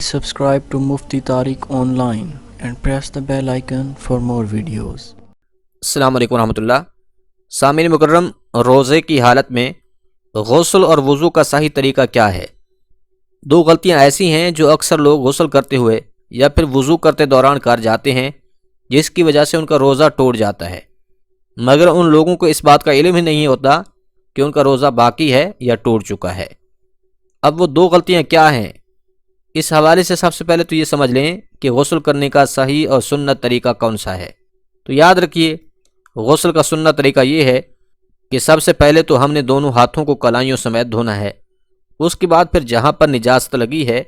Subscribe to Mufti Tariq Online and press the bell icon for more videos. السلام علیکم ورحمۃ اللہ۔ سامعین مکرم، روزے کی حالت میں غسل اور وضو کا صحیح طریقہ کیا ہے؟ دو غلطیاں ایسی ہیں جو اکثر لوگ غسل کرتے ہوئے یا پھر وضو کرتے دوران کر جاتے ہیں، جس کی وجہ سے ان کا روزہ ٹوٹ جاتا ہے، مگر ان لوگوں کو اس بات کا علم ہی نہیں ہوتا کہ ان کا روزہ باقی ہے یا ٹوٹ چکا ہے۔ اب وہ دو غلطیاں کیا ہیں؟ اس حوالے سے سب سے پہلے تو یہ سمجھ لیں کہ غسل کرنے کا صحیح اور سنت طریقہ کون سا ہے۔ تو یاد رکھیے، غسل کا سنت طریقہ یہ ہے کہ سب سے پہلے تو ہم نے دونوں ہاتھوں کو کلائیوں سمیت دھونا ہے، اس کے بعد پھر جہاں پر نجاست لگی ہے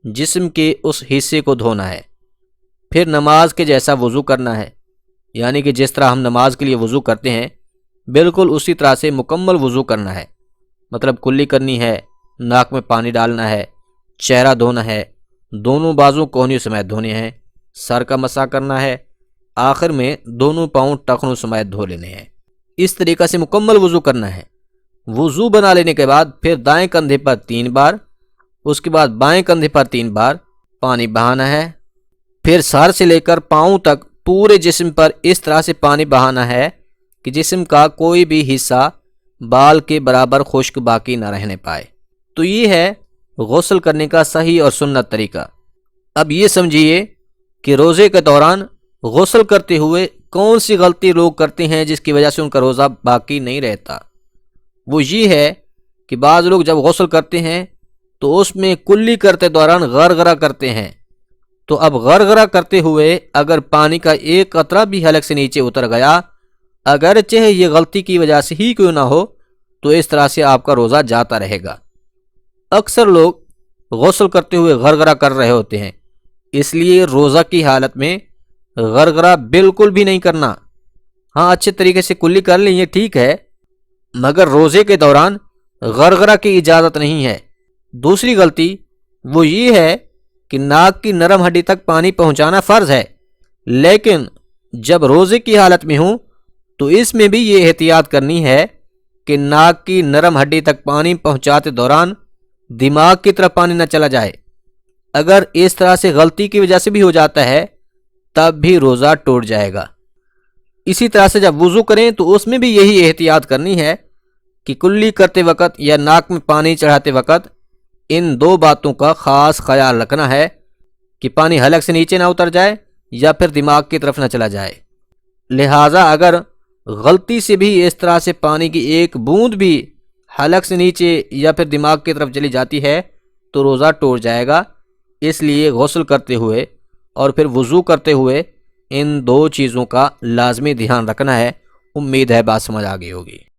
جسم کے اس حصے کو دھونا ہے، پھر نماز کے جیسا وضو کرنا ہے، یعنی کہ جس طرح ہم نماز کے لیے وضو کرتے ہیں بالکل اسی طرح سے مکمل وضو کرنا ہے، مطلب کلی کرنی ہے، ناک میں پانی ڈالنا ہے، چہرہ دھونا ہے، دونوں بازو کوہنیوں سمیت دھونے ہیں، سر کا مسح کرنا ہے، آخر میں دونوں پاؤں ٹخنوں سمیت دھو لینے ہیں۔ اس طریقہ سے مکمل وضو کرنا ہے۔ وضو بنا لینے کے بعد پھر دائیں کندھے پر 3 بار، اس کے بعد بائیں کندھے پر 3 بار پانی بہانا ہے، پھر سر سے لے کر پاؤں تک پورے جسم پر اس طرح سے پانی بہانا ہے کہ جسم کا کوئی بھی حصہ بال کے برابر خشک باقی نہ رہنے پائے۔ تو یہ ہے غسل کرنے کا صحیح اور سنت طریقہ۔ اب یہ سمجھیے کہ روزے کے دوران غسل کرتے ہوئے کون سی غلطی لوگ کرتے ہیں جس کی وجہ سے ان کا روزہ باقی نہیں رہتا۔ وہ یہ ہے کہ بعض لوگ جب غسل کرتے ہیں تو اس میں کلی کرتے دوران غرغرہ کرتے ہیں، تو اب غرغرہ کرتے ہوئے اگر پانی کا ایک قطرہ بھی حلق سے نیچے اتر گیا، اگرچہ یہ غلطی کی وجہ سے ہی کیوں نہ ہو، تو اس طرح سے آپ کا روزہ جاتا رہے گا۔ اکثر لوگ غسل کرتے ہوئے غرغرہ کر رہے ہوتے ہیں، اس لیے روزہ کی حالت میں غرغرہ بالکل بھی نہیں کرنا۔ ہاں، اچھے طریقے سے کلی کر لیں، یہ ٹھیک ہے، مگر روزے کے دوران غرغرہ کی اجازت نہیں ہے۔ دوسری غلطی وہ یہ ہے کہ ناک کی نرم ہڈی تک پانی پہنچانا فرض ہے، لیکن جب روزے کی حالت میں ہوں تو اس میں بھی یہ احتیاط کرنی ہے کہ ناک کی نرم ہڈی تک پانی پہنچاتے دوران دماغ کی طرف پانی نہ چلا جائے۔ اگر اس طرح سے غلطی کی وجہ سے بھی ہو جاتا ہے تب بھی روزہ ٹوٹ جائے گا۔ اسی طرح سے جب وضو کریں تو اس میں بھی یہی احتیاط کرنی ہے کہ کلی کرتے وقت یا ناک میں پانی چڑھاتے وقت ان دو باتوں کا خاص خیال رکھنا ہے کہ پانی حلق سے نیچے نہ اتر جائے یا پھر دماغ کی طرف نہ چلا جائے۔ لہٰذا اگر غلطی سے بھی اس طرح سے پانی کی ایک بوند بھی حلق سے نیچے یا پھر دماغ کی طرف چلی جاتی ہے تو روزہ ٹوٹ جائے گا۔ اس لیے غسل کرتے ہوئے اور پھر وضو کرتے ہوئے ان دو چیزوں کا لازمی دھیان رکھنا ہے۔ امید ہے بات سمجھ آ گئی ہوگی۔